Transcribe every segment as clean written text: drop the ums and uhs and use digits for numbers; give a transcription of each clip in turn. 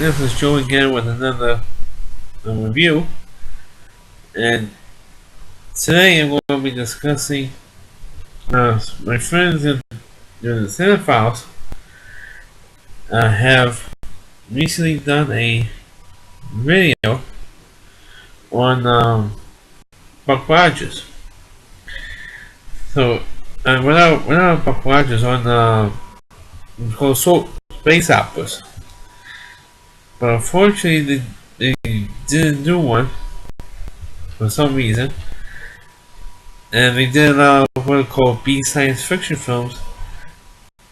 this is Joe again with another review, and today I'm going to be discussing my friends in the Cinephiles have recently done a video on Buck Rogers. So, without Buck Rogers on it's called Space Operas. But unfortunately, they didn't do one for some reason, and they did what are called B science fiction films.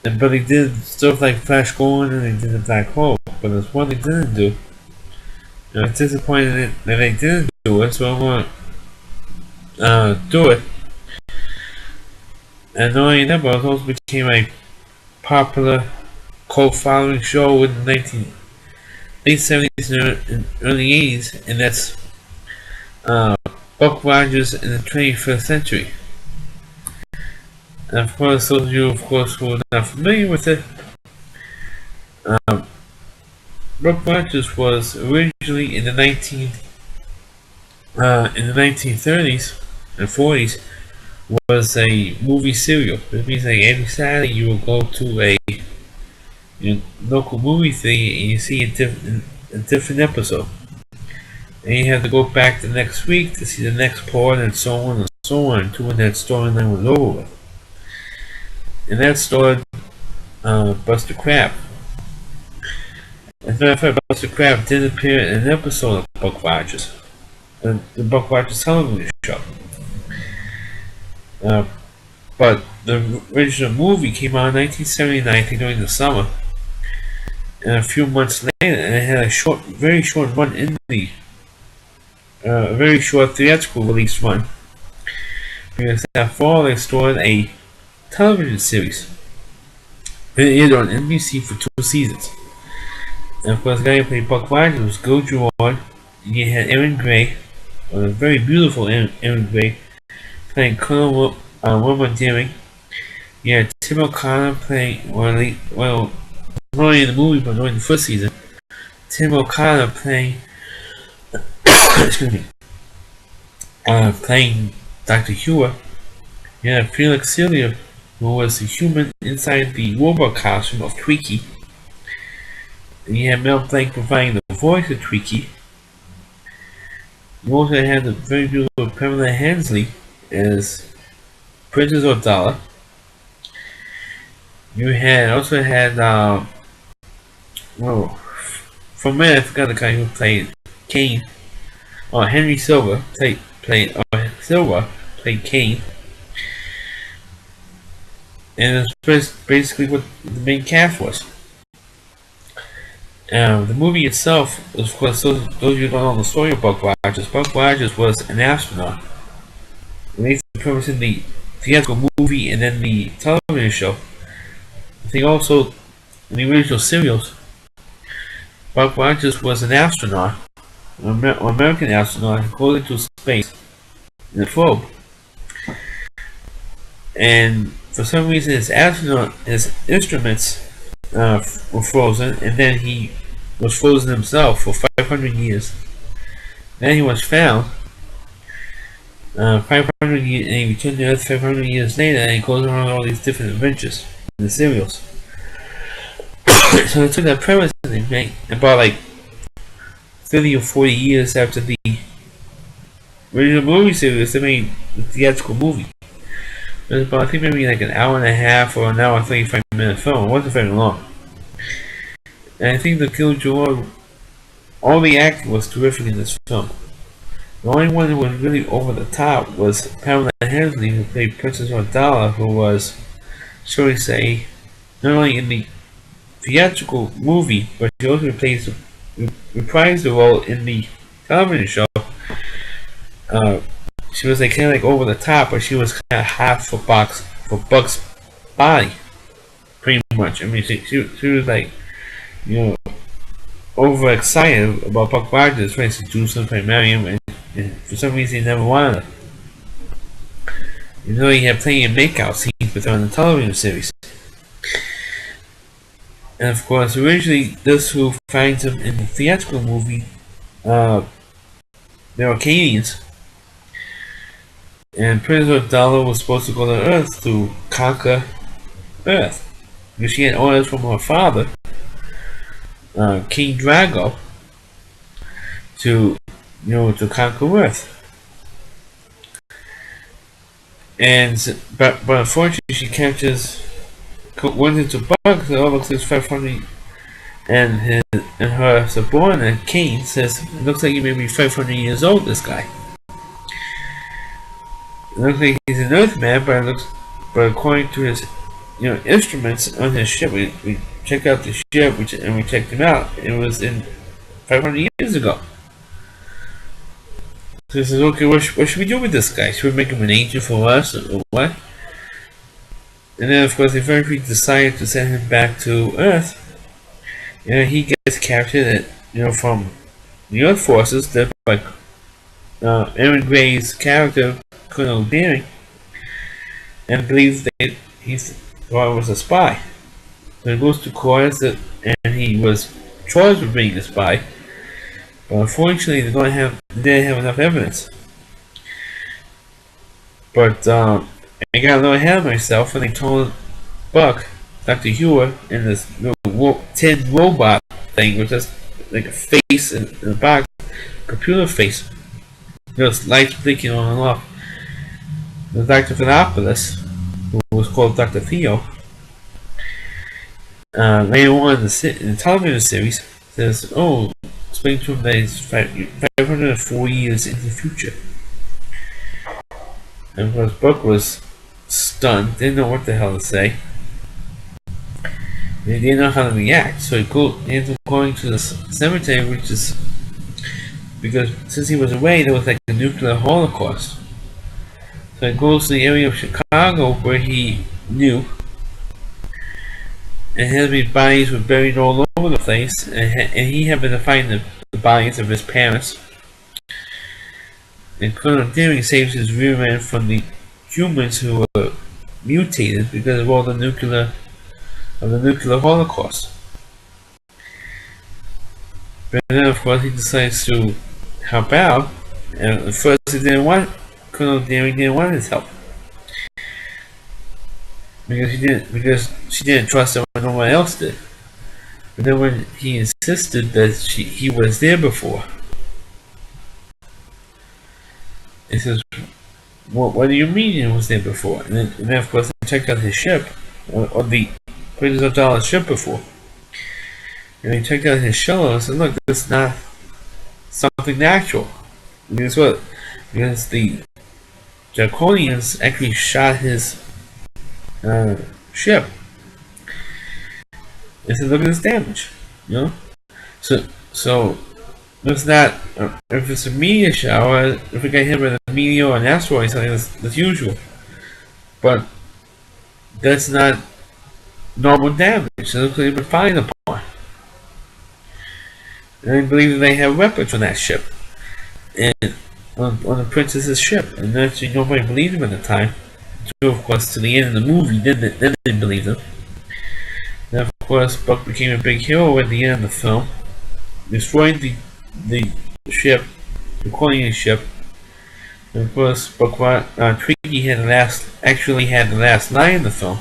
But they did stuff like Flash Gordon and they did the Black Hole. But there's one they didn't do. And I'm disappointed that they didn't do it, so I'm going to do it. And not only that, but it also became a popular cult following show in the late 70s and early 80s, and that's Buck Rogers in the 21st Century. And of course, those of you, who are not familiar with it, Buck Rogers was originally in the 1930s and 40s was a movie serial. It means like every Saturday you will go to a local movie theater and you see a different episode. And you have to go back the next week to see the next part and so on until when that storyline was over with. And that starred Buster Crabbe. As a matter of fact, Buster Crabbe did appear in an episode of Buck Rogers, the Buck Rogers television show. But the original movie came out in 1979 during the summer, and a few months later, and it had a very short run in the very short theatrical release run, because that fall they started a television series. It aired on NBC for 2 seasons. And of course, the guy who played Buck Rogers was Gil Gerard. You had Erin Gray, a very beautiful Erin Gray, playing Colonel Wilma Deering. You had Tim O'Connor playing, not only in the movie but during the first season, Tim O'Connor playing, excuse me, playing Dr. Hewer. You had Felix Celia, who was the human inside the robot costume of Twiki. And you had Mel Blanc providing the voice of Twiki. You also had the very beautiful Pamela Hensley as Princess Odala. You also had for a minute I forgot the guy who played Kane. Henry Silva played Kane. And that's basically what the main cast was. The movie itself, of course, those of you who don't know the story of Buck Rogers was an astronaut. At least the premise in the theatrical movie and then the television show. I think also in the original serials, Buck Rogers was an astronaut, an American astronaut, who goes into space in a probe. And for some reason, his instruments were frozen, and then he was frozen himself for 500 years. Then he was found 500 years, and he returned to Earth 500 years later, and he goes around all these different adventures in the serials. So they took that premise and they made about like 30 or 40 years after the original movie series, they made the theatrical movie. It was about, I think, maybe like an hour and a half or an hour and 35-minute film. It wasn't very long. And I think the Gil Gerard, all the acting was terrific in this film. The only one who was really over the top was Pamela Hensley, who played Princess Odala, who was, shall we say, not only in the theatrical movie, but she also reprised the role in the television show. She was like kind of like over the top, but she was kind of half for Buck's body, pretty much. I mean, she was like, overexcited about Buck Rogers trying to do something, marry him, and for some reason he never wanted her. Even though he had plenty of makeout scenes with her in the television series. And of course, originally, this who finds him in the theatrical movie, they're Acadians. And Princess Amidala was supposed to go to Earth to conquer Earth. Because she had orders from her father, King Drago, to to conquer Earth. But unfortunately, she catches runs into Bugs. It all looks like 500, and her subordinate Kane says, "It looks like he may be 500 years old. This guy. It looks like he's an Earthman, but according to his instruments on his ship, we checked out the ship, and we checked him out. It was in 500 years ago." So he says, "Okay, what should we do with this guy? Should we make him an agent for us, or what?" And then, of course, they eventually decided to send him back to Earth. He gets captured, from the Earth forces, led by Aaron Gray's character, Colonel Deering, and believes that he was a spy. So he goes to court, and he was charged with being a spy. But unfortunately, they didn't have enough evidence. But I got a little ahead of myself, and they told Buck, Dr. Hewer, in this little tin robot thing, which is like a face in a box, computer face. There's lights blinking on and off. The Dr. Philopoulos, who was called Dr. Theo, later on in the television series, says, "Oh, explain to him that he's 504 years in the future." And of course, Buck was stunned, didn't know what the hell to say. They didn't know how to react, so he ended up going to the cemetery, which is because since he was away, there was like a nuclear holocaust. So he goes to the area of Chicago where he knew, and his bodies were buried all over the place, and he happened to find the bodies of his parents. And Colonel Deering saves his rear end from the humans who were mutated because of all the nuclear holocaust. But then, of course, he decides to help out, and at first Colonel Deering didn't want his help because she didn't trust him when no one else did. But then when he insisted that he was there before, he says, "What do you mean he was there before?" And then of course, they checked out his ship, or the Princess Amidala's ship before. And they checked out his shuttle and said, "Look, this is not something natural." Because what? Because the Draconians actually shot his ship. They said, "Look at this damage." So it's not, if it's a meteor shower, if we get hit with a meteor or an asteroid, something that's usual. But that's not normal damage. So it looks like they've been fired upon. And they believe that they have weapons on that ship. And on the princess's ship. And actually nobody believed him at the time. So of course to the end of the movie, then they believed him. And of course Buck became a big hero at the end of the film. Destroyed the ship, the Quillian ship. And of course Twiggy had the last line in the film.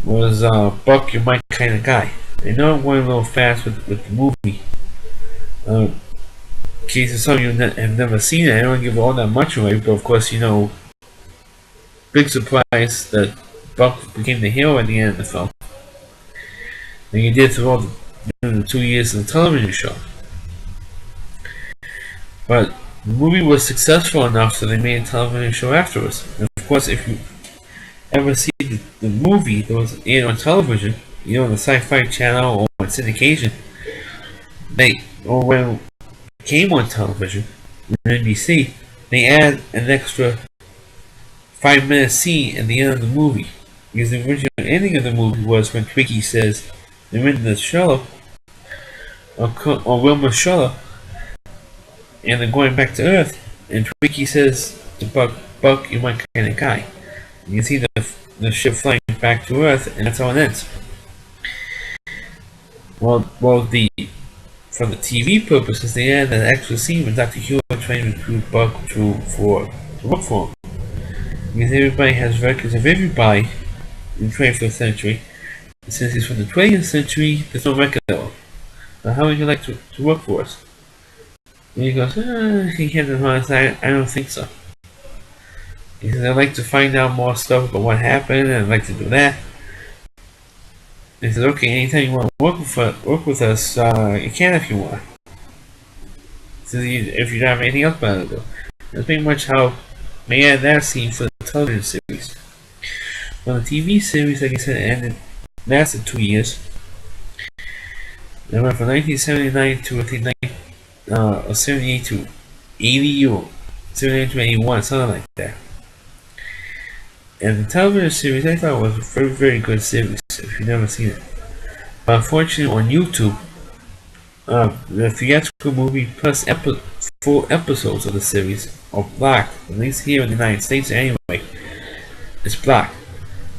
Was Buck, you're my kind of guy. I know I'm going a little fast with the movie. In case some of you have never seen it, I don't give all that much away, but of course, big surprise that Buck became the hero at the end of the film. And he did through all the 2 years of the television show. But the movie was successful enough so they made a television show afterwards. And of course, if you ever see the movie that was aired on television, on the Sci-Fi Channel or on syndication, or when it came on television, on NBC, they add an extra 5-minute scene at the end of the movie. Because the original ending of the movie was when Twiggy says they're in the shuttle, or Wilma's shuttle, and they're going back to Earth, and Twiggy says to Buck, you're my kind of guy. You can see the ship flying back to Earth, and that's how it ends. Well, for the TV purposes, they added an extra scene with Dr. Huey trying to recruit Buck to work for him. Because everybody has records of everybody in the 21st century. And since he's from the 20th century, there's no record of him. Now, how would you like to work for us? And he goes, he had an honest, I don't think so. He says, I'd like to find out more stuff about what happened, and I'd like to do that. And he says, okay, anytime you want to work with us, you can if you want. He says, if you don't have anything else better to do. That's pretty much how they added that scene for the television series. Well, the TV series, like I said, lasted 2 years. It went from 1979 to, I think, 78 to 80 or 78 to 81, something like that. And the television series, I thought was a very, very good series, if you've never seen it. But unfortunately, on YouTube, the theatrical movie plus full episodes of the series are blocked, at least here in the United States anyway. It's blocked.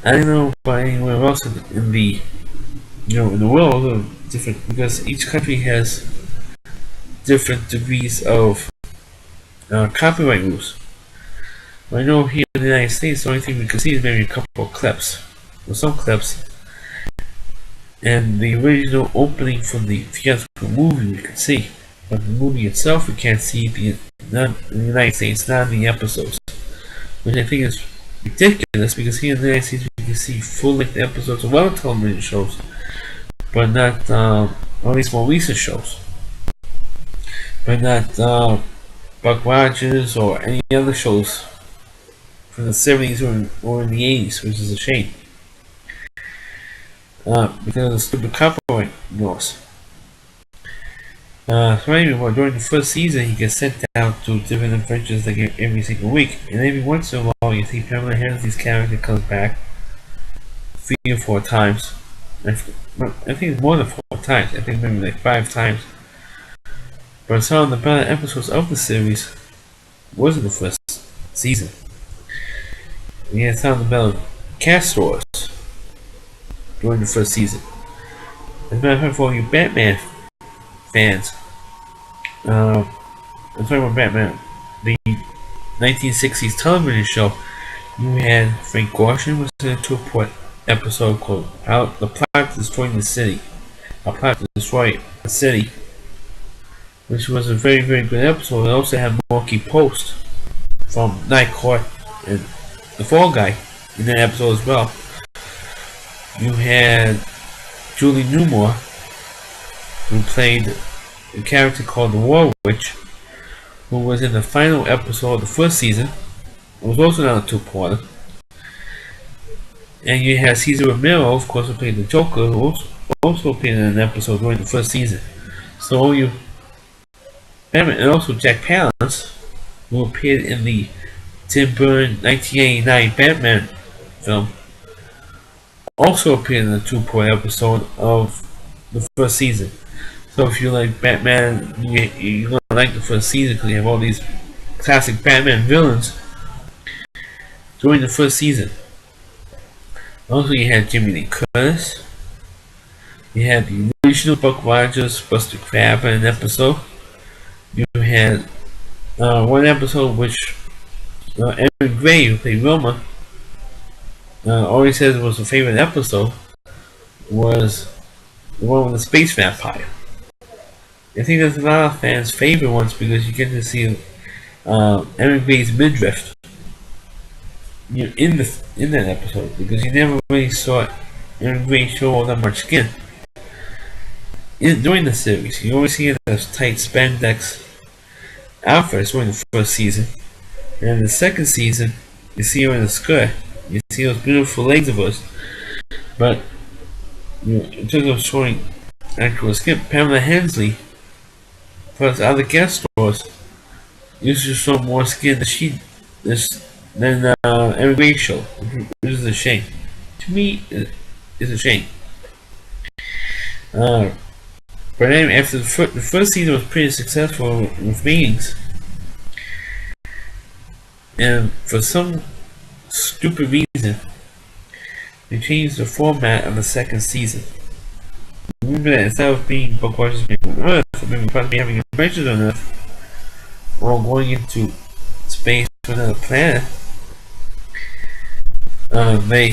I don't know about anywhere else in the world, or different, because each country has different degrees of copyright rules. I know here in the United States, the only thing we can see is maybe a couple of clips, or some clips, and the original opening from the theatrical movie we can see, but the movie itself we can't see not in the United States, not in the episodes, which I think is ridiculous, because here in the United States we can see full-length episodes of other television shows, but not, at least more recent shows, but not Buck Rogers or any other shows from the 70s or in the 80s, which is a shame. Because of the stupid copyright laws. So anyway, during the first season, he gets sent out to different adventures like every single week, and every once in a while, you see Pamela Hensley's character comes back 3 or 4 times. I think it's more than 4 times. I think maybe like 5 times. But some of the better episodes of the series was in the first season. We had some of the better cast stars during the first season. As a matter of fact, for all you Batman fans, I'm talking about Batman, the 1960s television show, you had Frank Gorshin was in a 2-part episode called The Plot Destroying the City. A Plot to Destroy the City, which was a very, very good episode. It also had Marky Post from Night Court and the Fall Guy in that episode as well. You had Julie Newmar, who played a character called the War Witch, who was in the final episode of the first season. It was also another 2-parter. And you had Cesar Romero, of course, who played the Joker, who also appeared in an episode during the first season. So and also Jack Palance, who appeared in the Tim Burton 1989 Batman film, also appeared in the 2-part episode of the first season. So if you like Batman, you're going to like the first season because you have all these classic Batman villains during the first season. Also, you had Jimmy Lee Curtis. You had the original Buck Rogers, Buster Crabbe in an episode. You had one episode which Erin Gray, who played Wilma, always says it was her favorite episode, was the one with the space vampire. I think there's a lot of fans' favorite ones because you get to see Erin Gray's midriff in that episode, because you never really saw Erin Gray show all that much skin during the series. You always see it as tight spandex outfits during the first season, and in the second season you see her in a skirt. You see those beautiful legs of hers, but in terms of showing actual skin, Pamela Hensley plus other guest stars used to show more skin than Erin Gray show, which is a shame. To me, it's a shame. But anyway, after the first season was pretty successful with ratings, and for some stupid reason, they changed the format of the second season. Remember that instead of being Buck Rogers being on Earth, maybe possibly having adventures on Earth, or going into space to another planet, they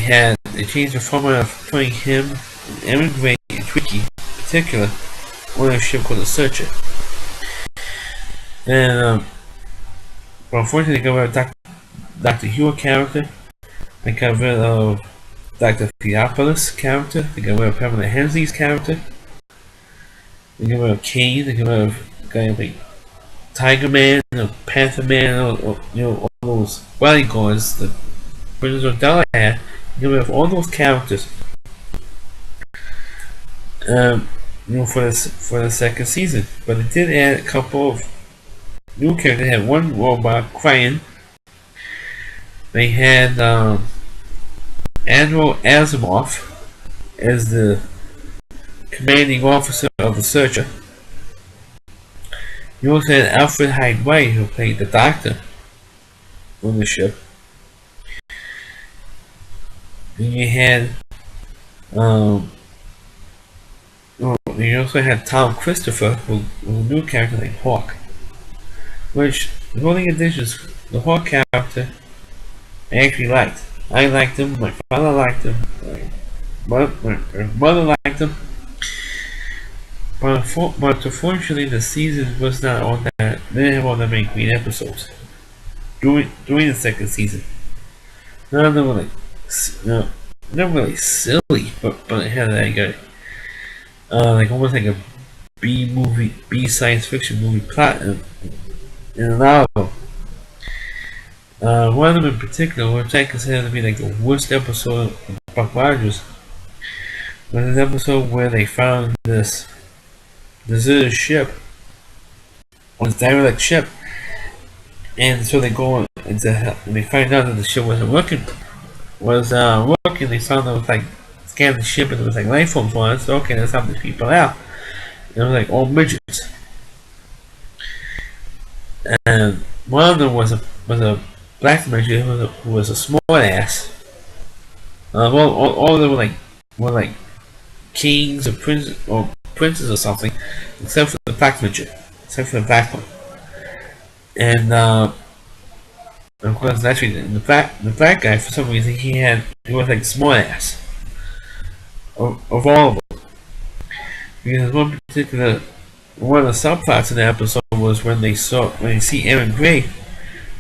changed the format of putting him and Erin Gray and Twiki in particular on a ship called the Searcher. And but unfortunately they got rid of Dr. Hewitt character, they got rid of Dr. Theopolis character, they got rid of Pamela Hensley's character, they got rid of Kane, they got rid of guys like Tiger Man, Panther Man, all those bodyguards that Princess Odella had. They got rid of all those characters. For the second season, but it did add a couple of new characters. They had one robot, Cryan. They had Admiral Asimov as the commanding officer of the Searcher. You also had Alfred Hyde White, who played the Doctor on the ship. And you had you also had Tom Christopher, who was a new character named Hawk. Which, the only additions, the Hawk character, I actually liked. I liked him, my father liked him, my mother liked him. But unfortunately, the season was not on that. They didn't have all that many great episodes during the second season. None of them were like, not really silly, but it had like almost like a B science fiction movie plot in a novel. One of them in particular, which I consider to be like the worst episode of Buck Rogers, was an episode where they found this deserted ship, on this derelict ship, and so they go into hell, and they find out that the ship wasn't working. They found out it was like scanned the ship and there was like life forms on it. So okay, let's help these people out. And it was like all midgets. And one of them was a black midget who was a smart ass. All of them were like kings or princes or something, except for the black midget, except for the black one. And of course, actually, the black guy, for some reason, he was like smart ass of all of them. Because one of the subplots in the episode was when they see Erin Gray.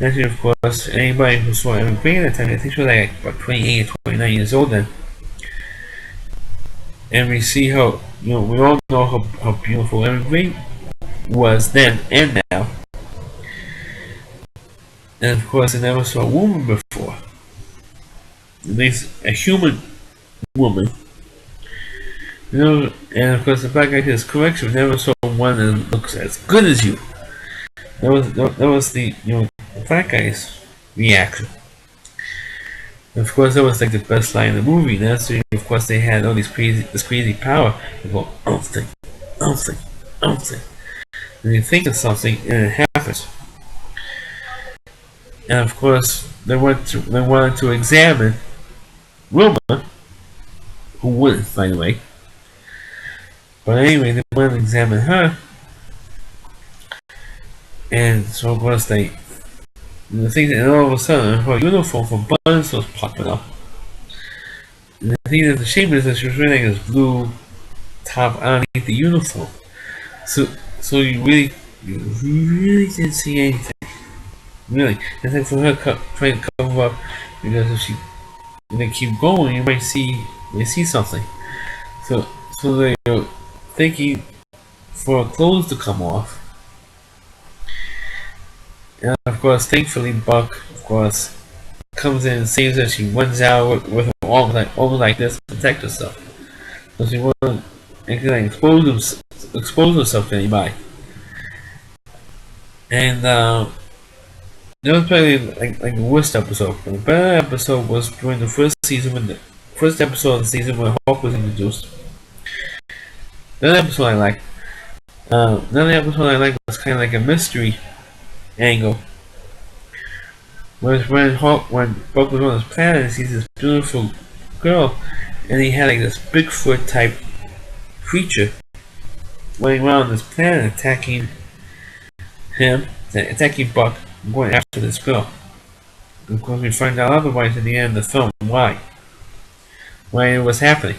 Actually, of course, anybody who saw Erin Gray at the time, I think she was like about 28 or 29 years old then. And we see how, we all know how beautiful Erin Gray was then and now. And of course, I never saw a woman before. At least a human woman. And of course, the black guy is correct. We never saw one that looks as good as you. That was the black guy's reaction. And of course, that was like the best line in the movie. And that's of course they had all this crazy power. They go, something, and you think of something, and it happens. And of course, they wanted to examine Wilma, who wouldn't, by the way. But anyway, they wanted to examine her. And so of course the thing that all of a sudden her uniform from Buns was popping up. And the thing that's a shame is that she was wearing this blue top underneath the uniform. So you really didn't see anything. Really. And then for her trying to cover up, because if they keep going, you might see something. So they're thinking for her clothes to come off. And of course, thankfully, Buck, of course, comes in and saves her. She runs out with her arms like this to protect herself. So she wasn't expose herself to anybody. And that was probably like the worst episode. But the better episode was during the first episode of the season when Hawk was introduced. That episode I liked. Another episode I liked was kind of like a mystery angle. Was when Buck was on his planet and sees this beautiful girl, and he had like this Bigfoot type creature running around this planet attacking him, attacking Buck, and going after this girl. Of course, we find out otherwise at the end of the film why it was happening.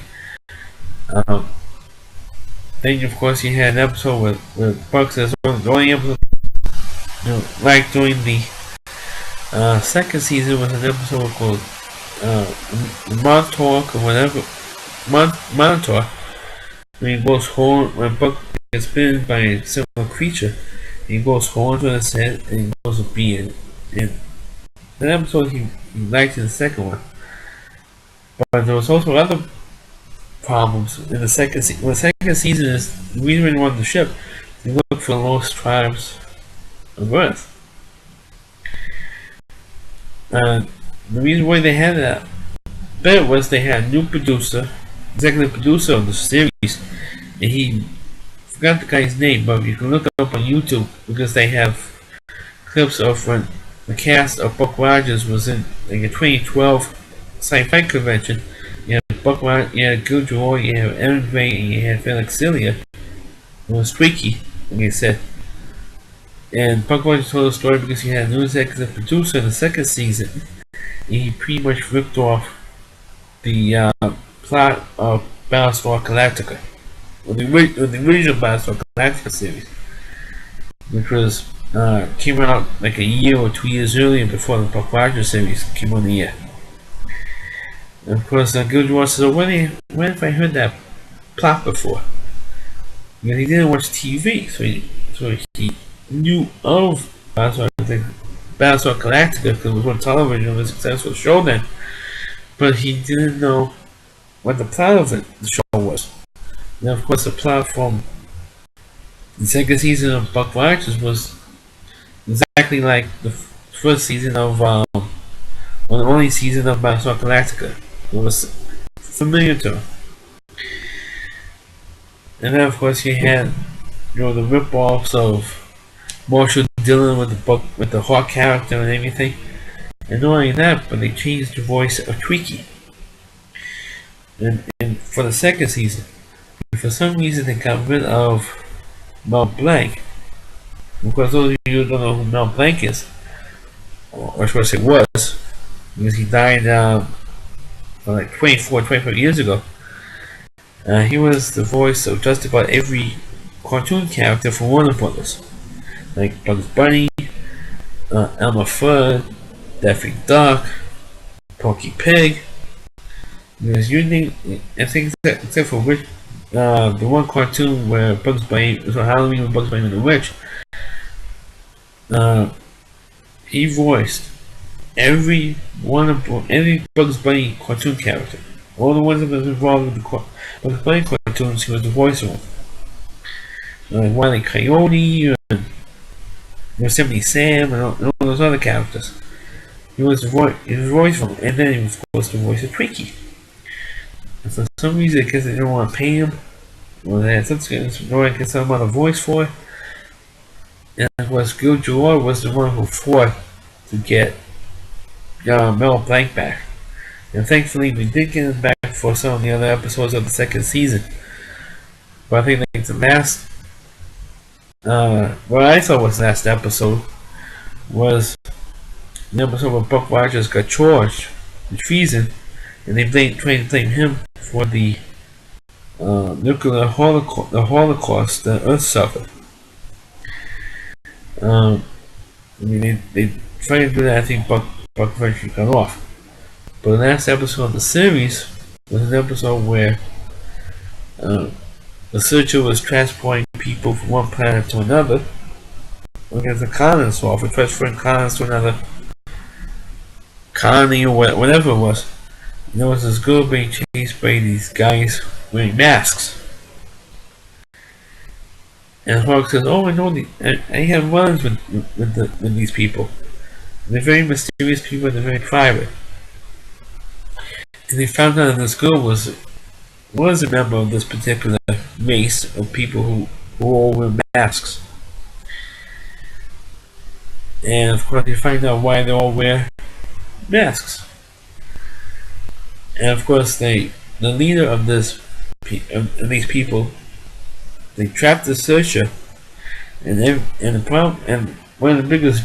Then, of course, you had an episode where Buck says the only episode, like during the second season was an episode called Montauk or whatever, Monitor. When Buck gets bitten by a similar creature, he goes horns on his head and he goes to be in that episode he liked in the second one. But there was also other problems in the second season. The second season is the reason we won the ship. They look for the lost tribes of Earth. The reason why they had that bit was they had a new executive producer of the series, and he forgot the guy's name, but you can look it up on YouTube because they have clips of when the cast of Buck Rogers was in like a 2012 sci-fi convention. You had Buck Rogers, you had Gil Joy, you had Evan Gray, and you had Felix Celia. It was Tweaky, like I said. And Buck Rogers told the story because he had a new executive producer in the second season, and he pretty much ripped off the plot of Battlestar Galactica, or the original Battlestar Galactica series, which was came out like a year or 2 years earlier before the Buck Rogers series came on the air. And of course, Gil Joy says, when have I heard that plot before? Because he didn't watch TV, so he knew of Battlestar Galactica because it was on television, it was a successful show then, but he didn't know what the plot of the show was. And of course, the plot from the second season of Buck Rogers was exactly like the first season of, or the only season of Battlestar Galactica. It was familiar to him. And then, of course, you had, the rip-offs of Marshall Dillon with the Hawk character and everything. And not only that, but they changed the voice of Tweaky. And for the second season, for some reason they got rid of Mel Blanc. Because those of you who don't know who Mel Blanc is, or should I say was, because he died like 25 years ago. He was the voice of just about every cartoon character for Warner Brothers, like Bugs Bunny, Elmer Fudd, Daffy Duck, Porky Pig. Because you think, I think except for the one cartoon where Bugs Bunny, so Halloween with Bugs Bunny and the Witch, he voiced every Bugs Bunny cartoon character. All the ones that was involved with the Bugs Bunny cartoons, he was the voice of them. Like Wile E. Coyote, and Yosemite Sam, and all those other characters. He was the voice of them, and then he was, of course, the voice of Tweaky. And for some reason, I guess they didn't want to pay him, or they had something, get some other voice for it. And of course, Gil Joy was the one who fought to get Mel Blanc back. And thankfully, we did get him back for some of the other episodes of the second season. But I think the last, what I thought was the last episode was the episode where Buck Rogers got charged with treason, and they tried to blame him for the nuclear holocaust that Earth suffered. I mean, they tried to do that. I think Buck eventually got off. But the last episode of the series was an episode where the Searcher was transporting people from one planet to another against a colony swap, for transferring colonies to another colony or whatever it was. And there was this girl being chased by these guys wearing masks. And Hawk says, "Oh, I know I have runs with these people. They're very mysterious people. They're very private." And they found out that this girl was a member of this particular race of people who all wear masks. And of course, they find out why they all wear masks. And of course, the leader of this these people. They trapped the searcher, and the problem, and one of the biggest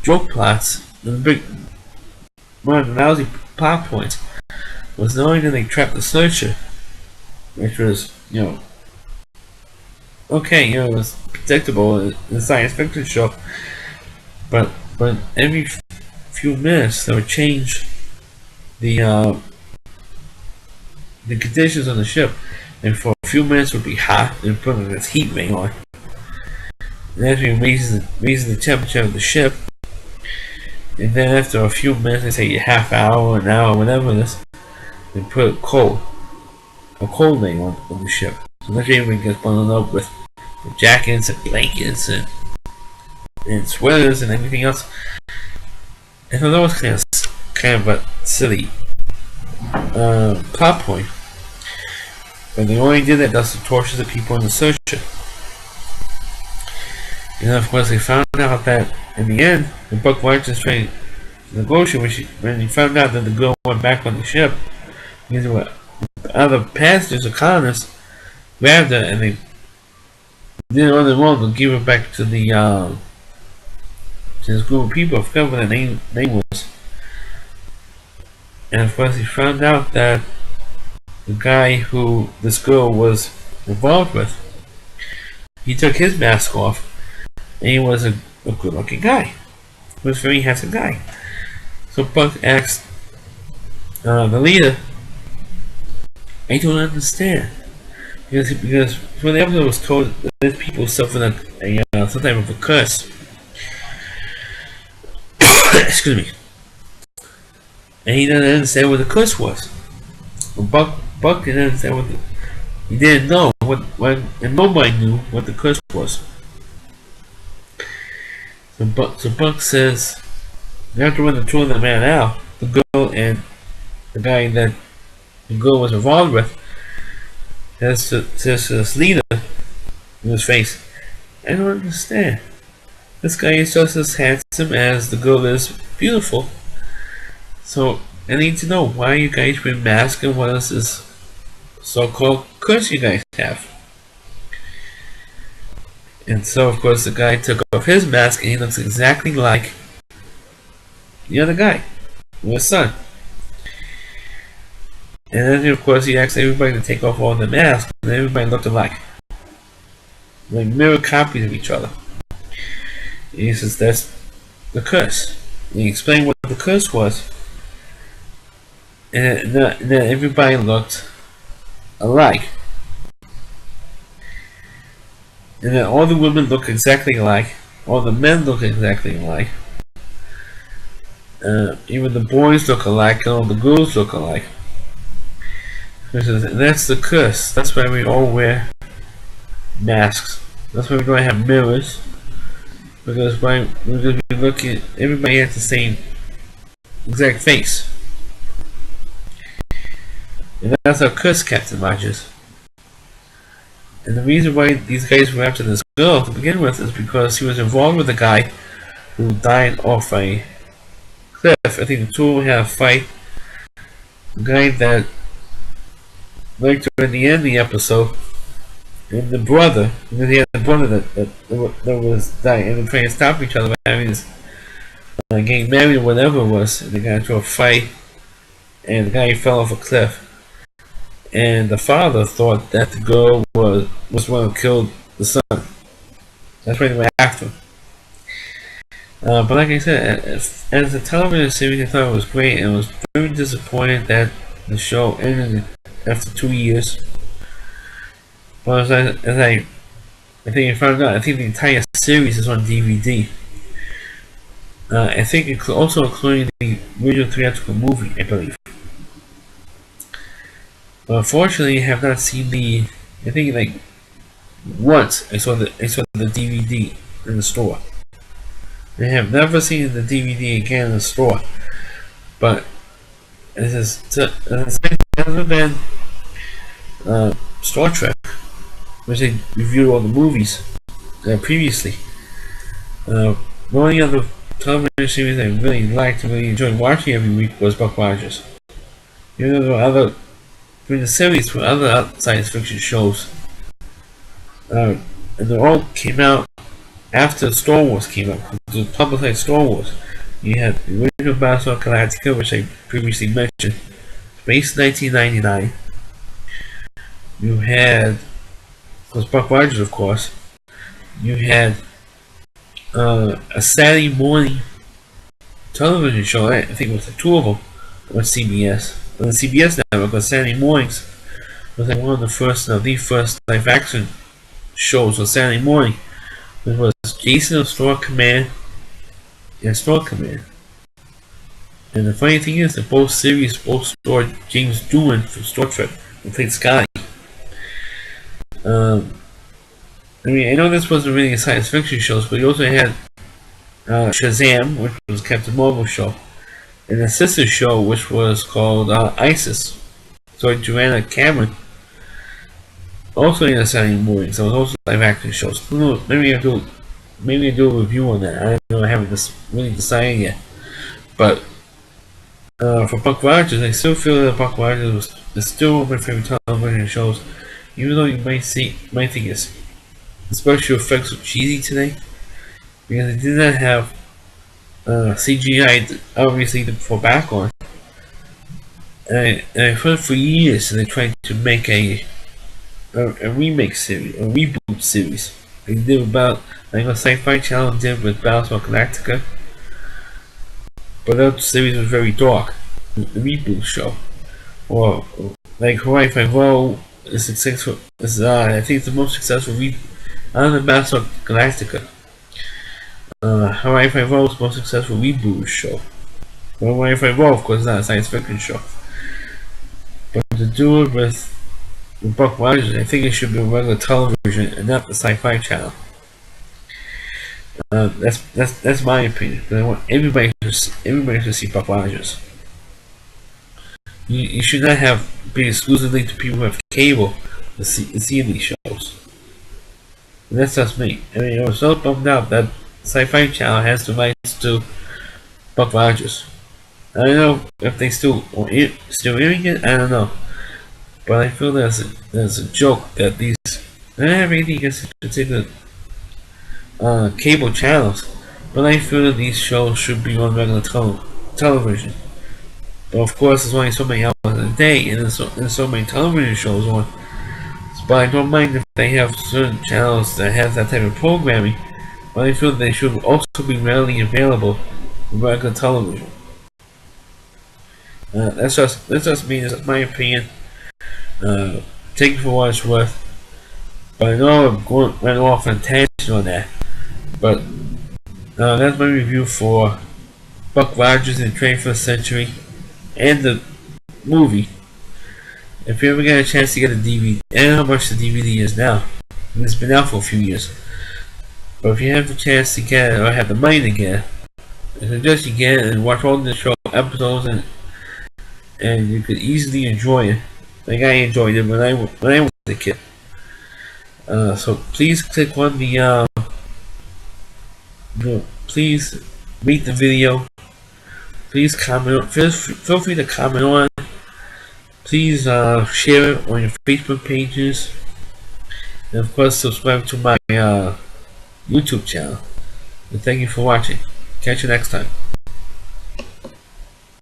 joke plots, one of the lousy plot points, was not only did they trap the searcher, which was, okay, it was predictable in a science fiction show, but every few minutes they would change the conditions on the ship, and for a few minutes it would be hot and put this heat ray on. And after you raise the temperature of the ship, and then after a few minutes, they say a half hour, an hour, whatever it is, they put a cold ray on the ship. So that everyone gets bundled up with jackets and blankets and sweaters and everything else. And so that was kind of a silly plot point. But they only did that just to torture the people in the searcher. And of course they found out that in the end, when Buck Rogers trying to negotiate, when he found out that the girl went back on the ship, because there were other passengers or colonists grabbed her and they did it on their own to give her back to the to this group of people. I forgot what the name was. And of course he found out that the guy who this girl was involved with, he took his mask off, and he was a good-looking guy. He was a very handsome guy. So Buck asked the leader, I don't understand. Because when the episode was told that these people suffered some type of a curse. Excuse me. And he didn't understand what the curse was. Well, Buck didn't understand he didn't know and nobody knew what the curse was. So Buck says, after when the two of them ran out, the girl and the guy that the girl was involved with, says to this leader in his face, I don't understand. This guy is just as handsome as the girl is beautiful. So I need to know why you guys wear masks and what is this so-called curse you guys have. And so of course the guy took off his mask and he looks exactly like the other guy, his son. And then of course he asked everybody to take off all the masks, and everybody looked alike, like mirror copies of each other. And he says that's the curse. And he explained what the curse was, and then everybody looked alike. And then all the women look exactly alike, all the men look exactly alike. Even the boys look alike, and all the girls look alike. That's the curse. That's why we all wear masks. That's why we don't have mirrors. Because we're going to be looking, everybody has the same exact face. And that's our curse, Captain Rogers. And the reason why these guys were after this girl to begin with is because she was involved with a guy who died off a cliff. I think the two of them had a fight. The guy that later in the end of the episode, and the brother, because he had a brother that was dying, and they're trying to stop each other by having this getting married or whatever it was, and they got into a fight, and the guy fell off a cliff. And the father thought that the girl was the one who killed the son. That's why they went after him. But like I said, as a television series, I thought it was great, and I was very disappointed that the show ended after 2 years. But as I think I found out, I think the entire series is on DVD. I think it's also including the original theatrical movie, I believe. But unfortunately, I have not seen I think like once I saw the DVD in the store. I have never seen the DVD again in the store. But other than Star Trek, which I reviewed all the movies previously. The only other television series I really liked and really enjoyed watching every week was Buck Rogers. Even though there were other during the series were other science fiction shows, and they all came out after Star Wars came out. The publicized Star Wars. You had the original Battlestar Galactica, which I previously mentioned, Space 1999. You had, was Buck Rogers, of course. You had a Saturday morning television show. I think it was like two of them on CBS. On the CBS network on Saturday mornings was like one of the first live action shows on Saturday morning. It was Jason of Star Command and Star Command. And the funny thing is that both series starred James Doohan from Star Trek, who played Scotty. I mean, I know this wasn't really a science fiction show, but he also had Shazam, which was Captain Marvel's show, and a sister show which was called Isis. So Joanna Cameron, also in a Saturday morning, so it was also live action shows. Maybe I do a review on that. I don't know, I haven't really decided yet. But for Buck Rogers, I still feel that Buck Rogers is still one of my favorite television shows, even though you might think it's the special effects were cheesy today, because it did not have CGI obviously to fall back on. And I've heard for years that they tried to make a remake series, a reboot series. They did about, like what Sci-Fi Channel did with Battlestar Galactica, but that series was very dark. The reboot show, or like Hawaii Five-O is successful. I think it's the most successful reboot. Other than Battlestar Galactica, Hawaii Five-O is the most successful reboot show. Well, Hawaii Five-O, of course, is not a science fiction show. But to do it with Buck Rogers, I think it should be a regular television and not the Sci-Fi Channel. That's my opinion. But I want everybody to see Buck Rogers. You should not be exclusively to people who have cable to see these shows. And that's just me. I mean, I was so bummed out that Sci-Fi Channel has the rights to Buck Rogers. I don't know if they still airing it. I don't know, but I feel there's a joke that these I don't have anything against particular cable channels, but I feel that these shows should be on regular television. But of course, there's only so many hours a day, and there's so many television shows on. But I don't mind if they have certain channels that have that type of programming, but I feel they should also be readily available on regular television. That's just me. That's my opinion. Take it for what it's worth. But I know I'm went off on a tangent on that. But that's my review for Buck Rogers in the 21st Century and the movie. If you ever get a chance to get a DVD, I don't know how much the DVD is now. It's been out for a few years. But if you have the chance to get it, or have the money to get it, I suggest you get it and watch all the show episodes, and you could easily enjoy it. Like I enjoyed it when I was a kid. So please click on the please rate the video. Please comment. Feel free to comment on. Please share it on your Facebook pages, and of course subscribe to my YouTube channel. And thank you for watching. Catch you next time.